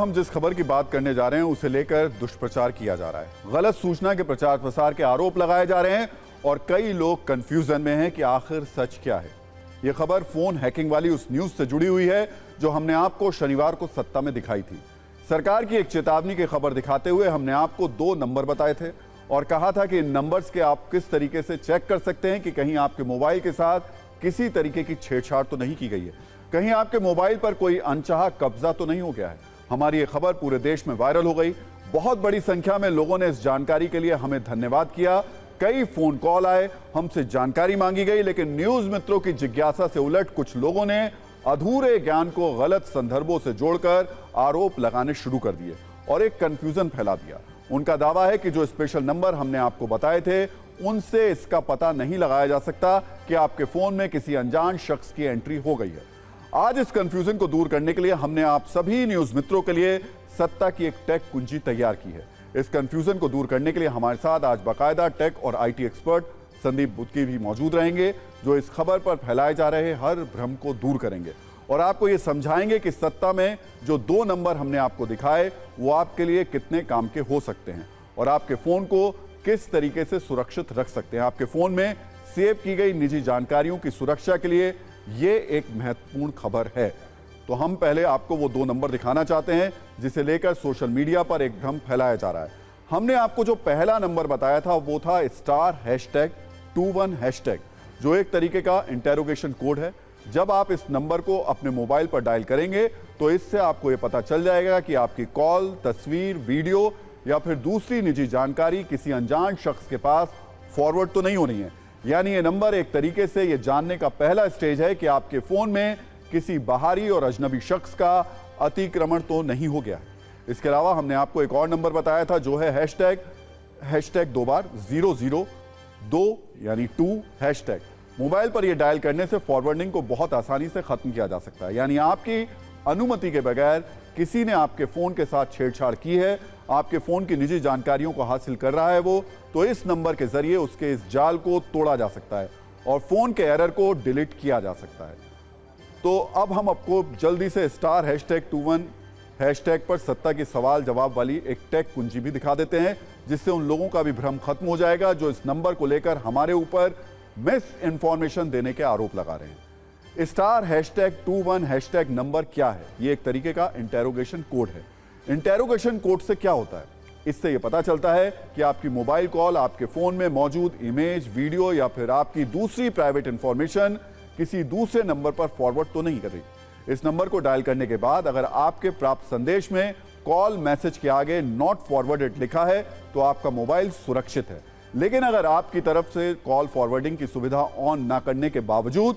हम जिस खबर की बात करने जा रहे हैं उसे लेकर दुष्प्रचार किया जा रहा है। गलत सूचना के प्रचार प्रसार के आरोप लगाए जा रहे हैं और कई लोग कंफ्यूजन में हैं कि आखिर सच क्या है। यह खबर फोन हैकिंग वाली उस न्यूज से जुड़ी हुई है जो हमने आपको शनिवार को सत्ता में दिखाई थी। सरकार की एक चेतावनी की खबर दिखाते हुए हमने आपको 2 नंबर बताए थे और कहा था कि इन नंबर्स के आप किस तरीके से चेक कर सकते हैं कि कहीं आपके मोबाइल के साथ किसी तरीके की छेड़छाड़ तो नहीं की गई है, कहीं आपके मोबाइल पर कोई अनचाहा कब्जा तो नहीं हो गया है। हमारी ये खबर पूरे देश में वायरल हो गई। बहुत बड़ी संख्या में लोगों ने इस जानकारी के लिए हमें धन्यवाद किया। कई फोन कॉल आए, हमसे जानकारी मांगी गई, लेकिन न्यूज मित्रों की जिज्ञासा से उलट कुछ लोगों ने अधूरे ज्ञान को गलत संदर्भों से जोड़कर आरोप लगाने शुरू कर दिए और एक कंफ्यूजन फैला दिया। उनका दावा है कि जो स्पेशल नंबर हमने आपको बताए थे उनसे इसका पता नहीं लगाया जा सकता कि आपके फोन में किसी अनजान शख्स की एंट्री हो गई है। आज इस कंफ्यूजन को दूर करने के लिए हमने आप सभी न्यूज मित्रों के लिए सत्ता की एक टेक कुंजी तैयार की है। इस कंफ्यूजन को दूर करने के लिए हमारे साथ आज बाकायदा टेक और आईटी एक्सपर्ट संदीप बुद्की भी मौजूद रहेंगे, जो इस खबर पर फैलाए जा रहे हर भ्रम को दूर करेंगे और आपको ये समझाएंगे कि सत्ता में जो 2 नंबर हमने आपको दिखाए वो आपके लिए कितने काम के हो सकते हैं और आपके फोन को किस तरीके से सुरक्षित रख सकते हैं। आपके फोन में सेव की गई निजी जानकारियों की सुरक्षा के लिए ये एक महत्वपूर्ण खबर है। तो हम पहले आपको वो 2 नंबर दिखाना चाहते हैं जिसे लेकर सोशल मीडिया पर एक भ्रम फैलाया जा रहा है। हमने आपको जो पहला नंबर बताया था वो था *#21#, जो एक तरीके का इंटेरोगेशन कोड है। जब आप इस नंबर को अपने मोबाइल पर डायल करेंगे तो इससे आपको ये पता चल जाएगा कि आपकी कॉल, तस्वीर, वीडियो या फिर दूसरी निजी जानकारी किसी अनजान शख्स के पास फॉरवर्ड तो नहीं होनी है। यानी ये नंबर एक तरीके से ये जानने का पहला स्टेज है कि आपके फोन में किसी बाहरी और अजनबी शख्स का अतिक्रमण तो नहीं हो गया। इसके अलावा हमने आपको एक और नंबर बताया था जो है ##002 यानी 2#। मोबाइल पर यह डायल करने से फॉरवर्डिंग को बहुत आसानी से खत्म किया जा सकता है। यानी आपकी अनुमति के बगैर किसी ने आपके फोन के साथ छेड़छाड़ की है, आपके फोन की निजी जानकारियों को हासिल कर रहा है वो, तो इस नंबर के जरिए उसके इस जाल को तोड़ा जा सकता है और फोन के एरर को डिलीट किया जा सकता है। तो अब हम आपको जल्दी से *#21# पर सत्ता की सवाल जवाब वाली एक टेक कुंजी भी दिखा देते हैं, जिससे उन लोगों का भी भ्रम खत्म हो जाएगा जो इस नंबर को लेकर हमारे ऊपर मिस इंफॉर्मेशन देने के आरोप लगा रहे हैं। *#21# नंबर क्या है? ये एक तरीके का इंटेरोगेशन कोड है। इंटेरोगेशन कोड से क्या होता है? इससे यह पता चलता है कि आपकी मोबाइल कॉल, आपके फोन में मौजूद इमेज, वीडियो या फिर आपकी दूसरी प्राइवेट इंफॉर्मेशन किसी दूसरे नंबर पर फॉरवर्ड तो नहीं कर रही। इस नंबर को डायल करने के बाद अगर आपके प्राप्त संदेश में कॉल मैसेज के आगे नॉट फॉरवर्डेड लिखा है तो आपका मोबाइल सुरक्षित है। लेकिन अगर आपकी तरफ से कॉल फॉरवर्डिंग की सुविधा ऑन ना करने के बावजूद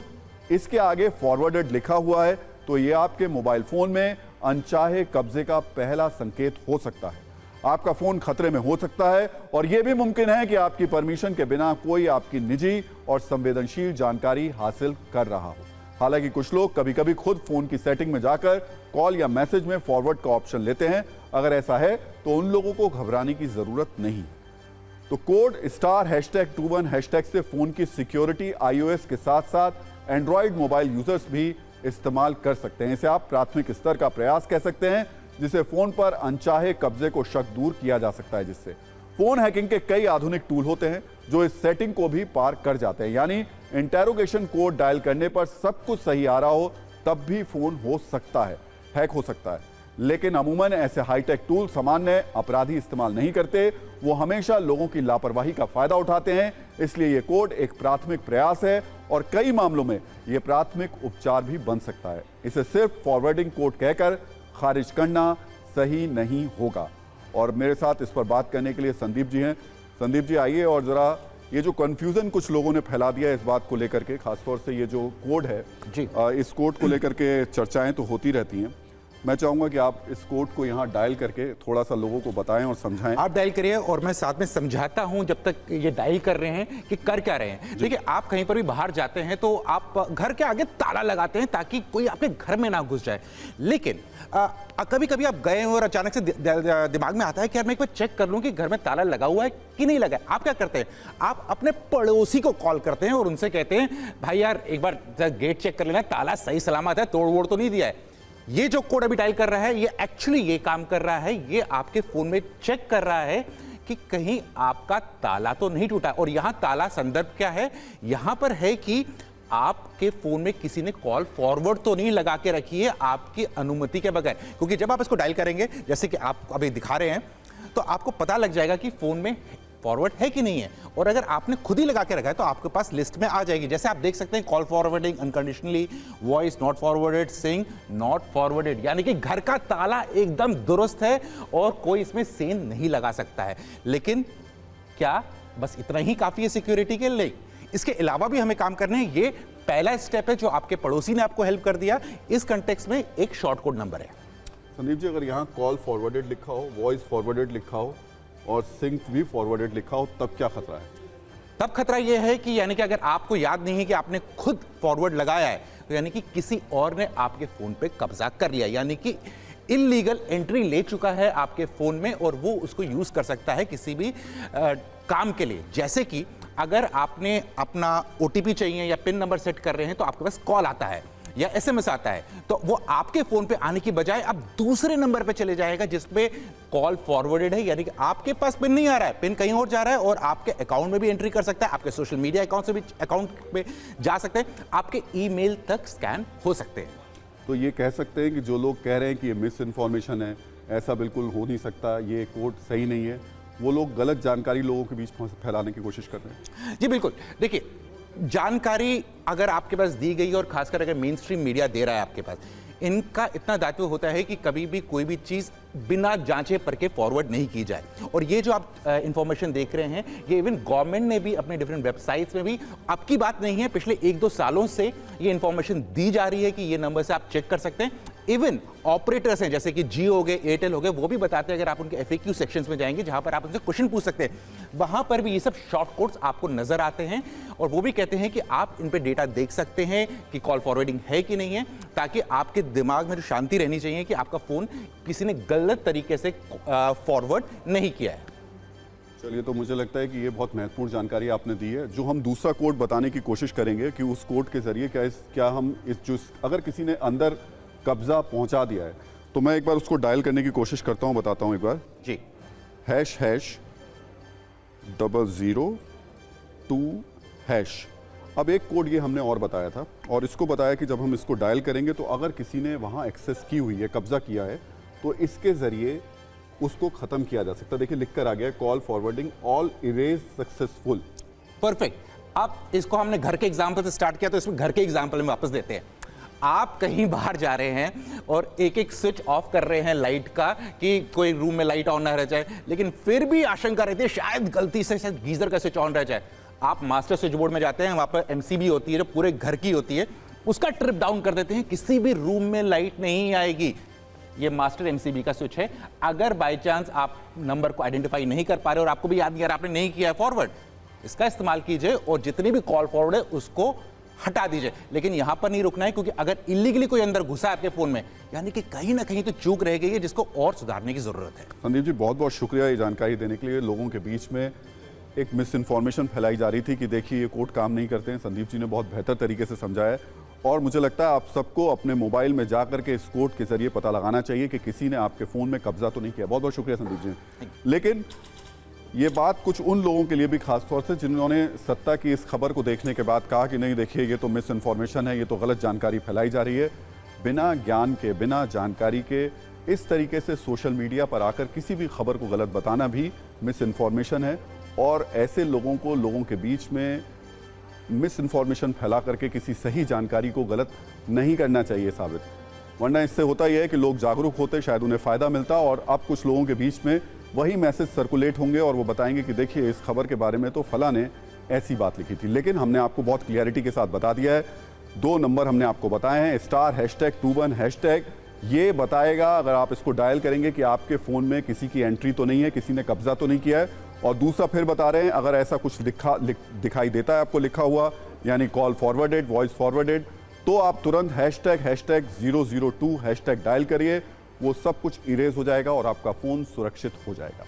इसके आगे फॉरवर्डेड लिखा हुआ है तो यह आपके मोबाइल फोन में अनचाहे कब्जे का पहला संकेत हो सकता है। आपका फोन खतरे में हो सकता है और यह भी मुमकिन है कि आपकी परमिशन के बिना कोई आपकी निजी और संवेदनशील जानकारी हासिल कर रहा हो। हालांकि कुछ लोग कभी कभी खुद फोन की सेटिंग में जाकर कॉल या मैसेज में फॉरवर्ड का ऑप्शन लेते हैं। अगर ऐसा है तो उन लोगों को घबराने की जरूरत नहीं। तो कोड *#21# से फोन की सिक्योरिटी iOS के साथ साथ एंड्रॉइड मोबाइल यूजर्स भी इस्तेमाल कर सकते हैं। इसे आप प्राथमिक स्तर का प्रयास कह सकते हैं, जिसे फोन पर अनचाहे कब्जे को शक दूर किया जा सकता है। जिससे फोन हैकिंग के कई आधुनिक टूल होते हैं जो इस सेटिंग को भी पार कर जाते हैं। यानी इंटेरोगेशन कोड डायल करने पर सब कुछ सही आ रहा हो तब भी फोन हो सकता है, हैक हो सकता है। लेकिन अमूमन ऐसे हाईटेक टूल सामान्य अपराधी इस्तेमाल नहीं करते, वो हमेशा लोगों की लापरवाही का फायदा उठाते हैं। इसलिए ये कोड एक प्राथमिक प्रयास है और कई मामलों में यह प्राथमिक उपचार भी बन सकता है। इसे सिर्फ फॉरवर्डिंग कोड कहकर खारिज करना सही नहीं होगा। और मेरे साथ इस पर बात करने के लिए संदीप जी हैं। संदीप जी आइए और जरा ये जो कंफ्यूजन कुछ लोगों ने फैला दिया इस बात को लेकर के, खासतौर से ये जो कोड है जी, इस कोड को लेकर के चर्चाएं तो होती रहती हैं। मैं चाहूंगा कि आप इस कोड को यहाँ डायल करके थोड़ा सा लोगों को बताएं और समझाएं। आप डायल करिए और मैं साथ में समझाता हूं जब तक ये डायल कर रहे हैं कि कर क्या रहे हैं। देखिए, आप कहीं पर भी बाहर जाते हैं तो आप घर के आगे ताला लगाते हैं ताकि कोई आपके घर में ना घुस जाए। लेकिन कभी कभी आप गए और अचानक से दिमाग में आता है कि यार मैं एक बार चेक कर लूं कि घर में ताला लगा हुआ है कि नहीं लगा है। आप क्या करते हैं? आप अपने पड़ोसी को कॉल करते हैं और उनसे कहते हैं भाई यार एक बार गेट चेक कर लेना, ताला सही सलामत है, तोड़ वोड़ तो नहीं दिया है। ये जो कोड अभी डायल कर रहा है, ये एक्चुअली ये काम कर रहा है, ये आपके फोन में चेक कर रहा है कि कहीं आपका ताला तो नहीं टूटा। और यहां ताला संदर्भ क्या है, यहां पर है कि आपके फोन में किसी ने कॉल फॉरवर्ड तो नहीं लगा के रखी है आपकी अनुमति के बगैर। क्योंकि जब आप इसको डायल करेंगे, जैसे कि आप अभी दिखा रहे हैं, तो आपको पता लग जाएगा कि फोन में फॉरवर्ड है कि नहीं है। और अगर आपने खुद ही लगा के रखा है तो आपके पास लिस्ट में आ जाएगी। जैसे आप देख सकते हैं, call forwarding unconditionally, voice not forwarded, sing not forwarded, यानी कि घर का ताला एकदम दुरुस्त है और कोई इसमें सेंध नहीं लगा सकता है। लेकिन क्या बस इतना ही काफी है सिक्योरिटी के लिए? इसके अलावा भी हमें काम करने हैं। ये पहला स्टेप है जो आपके पड़ोसी ने आपको हेल्प कर दिया। इस कंटेक्स्ट में एक शॉर्ट कोड नंबर है। संदीप जी, अगर यहाँ कॉल फॉरवर्डेड लिखा हो, वॉइस फॉरवर्डेड लिखा हो और सिंक भी फॉरवर्डेड लिखा हो, तब क्या खतरा है? तब खतरा यह है कि यानी कि अगर आपको याद नहीं है कि आपने खुद फॉरवर्ड लगाया है, तो यानी कि किसी और ने आपके फोन पे कब्जा कर लिया, यानी कि इलीगल एंट्री ले चुका है आपके फोन में और वो उसको यूज कर सकता है किसी भी काम के लिए। जैसे कि अगर आपने अपना ओटीपी चाहिए या पिन नंबर सेट कर रहे हैं, तो आपके पास कॉल आता है या एसएमएस आता है, तो वो आपके फोन पे आने की बजाय अब दूसरे नंबर पे चले जाएगा जिसपे कॉल फॉरवर्डेड है, यानी कि आपके पास पिन नहीं आ रहा है, पिन कहीं और जा रहा है और आपके अकाउंट में भी एंट्री कर सकता है, आपके सोशल मीडिया अकाउंट से भी अकाउंट पे जा सकते हैं, आपके ईमेल तक स्कैन हो सकते हैं। तो ये कह सकते हैं कि जो लोग कह रहे हैं कि ये मिस इन्फॉर्मेशन है, ऐसा बिल्कुल हो नहीं सकता, ये कोड सही नहीं है, वो लोग गलत जानकारी लोगों के बीच फैलाने की कोशिश कर रहे हैं। जी बिल्कुल। देखिए, जानकारी अगर आपके पास दी गई और खासकर अगर मेन स्ट्रीम मीडिया दे रहा है आपके पास, इनका इतना दायित्व होता है कि कभी भी कोई भी चीज़ बिना जांचे परखे फॉरवर्ड नहीं की जाए। और ये जो आप इंफॉर्मेशन देख रहे हैं, ये इवन गवर्नमेंट ने भी अपने डिफरेंट वेबसाइट्स में भी, अब की बात नहीं है, पिछले 1-2 सालों से ये इंफॉर्मेशन दी जा रही है कि ये नंबर से आप चेक कर सकते हैं। इवन ऑपरेटर्स हैं जैसे कि जियो हो गए, एयरटेल हो गए, वो भी बताते हैं, अगर आप उनके FAQ सेक्शंस में जाएंगे जहां पर आप उनसे क्वेश्चन पूछ सकते हैं, वहां पर भी ये सब शॉर्ट कोड्स आपको नजर आते हैं और वो भी कहते हैं कि आप इन पे डेटा देख सकते हैं कि कॉल फॉरवर्डिंग है कि नहीं है, ताकि आपके दिमाग में जो शांति रहनी चाहिए कि आपका फोन किसी ने गलत तरीके से फॉरवर्ड नहीं किया है। चलिए, तो मुझे लगता है कि ये बहुत महत्वपूर्ण जानकारी आपने दी है। जो हम दूसरा कोड बताने की कोशिश करेंगे कि उस कोड के जरिए क्या हम अगर किसी ने अंदर कब्जा पहुंचा दिया है, तो मैं एक बार उसको डायल करने की कोशिश करता हूं, बताता हूं एक बार जी। ##0002#। अब एक कोड ये हमने और बताया था और इसको बताया कि जब हम इसको डायल करेंगे तो अगर किसी ने वहां एक्सेस की हुई है, कब्जा किया है, तो इसके जरिए उसको खत्म किया जा सकता है। देखिए, लिखकर आ गया, call forwarding all erase successful. Perfect. अब इसको हमने घर के एग्जाम्पल से स्टार्ट किया, तो इसमें घर के एग्जाम्पल में वापस देते हैं। आप कहीं बाहर जा रहे हैं और एक स्विच ऑफ कर रहे हैं लाइट का कि कोई रूम में लाइट ऑन ना रह जाए, लेकिन फिर भी आशंका रहती है शायद गलती से शायद गीजर का स्विच ऑन रह जाए। आप मास्टर स्विच बोर्ड में जाते हैं, वहां पर MCB होती है जो पूरे घर की होती है, उसका ट्रिप डाउन कर देते हैं, किसी भी रूम में लाइट नहीं आएगी। ये मास्टर MCB का स्विच है। अगर बाय चांस आप नंबर को आइडेंटिफाई नहीं कर पा रहे और आपको भी याद नहीं आ रहा, आपने नहीं किया है फॉरवर्ड, इसका इस्तेमाल कीजिए और जितनी भी कॉल फॉरवर्ड है उसको हटा दीजिए। लेकिन यहां पर नहीं रुकना है, क्योंकि अगर इलीगली कोई अंदर घुसा है आपके फोन में, यानी कि कहीं ना कहीं तो चूक रह गई है जिसको और सुधारने की जरूरत है। संदीप जी, बहुत बहुत शुक्रिया ये जानकारी देने के लिए। लोगों के बीच में एक मिस इन्फॉर्मेशन फैलाई जा रही थी कि देखिए ये कोड काम नहीं करते हैं। संदीप जी ने बहुत बेहतर तरीके से समझाया और मुझे लगता है आप सबको अपने मोबाइल में जा करके इस कोड के जरिए पता लगाना चाहिए कि किसी ने आपके फ़ोन में कब्जा तो नहीं किया। बहुत बहुत शुक्रिया संदीप जी। लेकिन ये बात कुछ उन लोगों के लिए भी खास तौर से जिन्होंने सत्ता की इस खबर को देखने के बाद कहा कि नहीं, देखिए ये तो मिस इन्फॉर्मेशन है, ये तो गलत जानकारी फैलाई जा रही है। बिना ज्ञान के, बिना जानकारी के इस तरीके से सोशल मीडिया पर आकर किसी भी खबर को गलत बताना भी मिस इन्फॉर्मेशन है और ऐसे लोगों को लोगों के बीच में मिस इन्फॉर्मेशन फैला करके किसी सही जानकारी को गलत नहीं करना चाहिए साबित। वरना इससे होता यह है कि लोग जागरूक होते, शायद उन्हें फ़ायदा मिलता और अब कुछ लोगों के बीच में वही मैसेज सर्कुलेट होंगे और वो बताएंगे कि देखिए इस खबर के बारे में तो फला ने ऐसी बात लिखी थी। लेकिन हमने आपको बहुत क्लियरिटी के साथ बता दिया है। 2 नंबर हमने आपको बताए हैं, *#21#। ये बताएगा, अगर आप इसको डायल करेंगे, कि आपके फ़ोन में किसी की एंट्री तो नहीं है, किसी ने कब्जा तो नहीं किया है। और दूसरा फिर बता रहे हैं, अगर ऐसा कुछ दिखाई देता है आपको लिखा हुआ, यानी कॉल फॉरवर्डेड, वॉइस फॉरवर्डेड, तो आप तुरंत ##002# डायल करिए। वो सब कुछ इरेज हो जाएगा और आपका फ़ोन सुरक्षित हो जाएगा।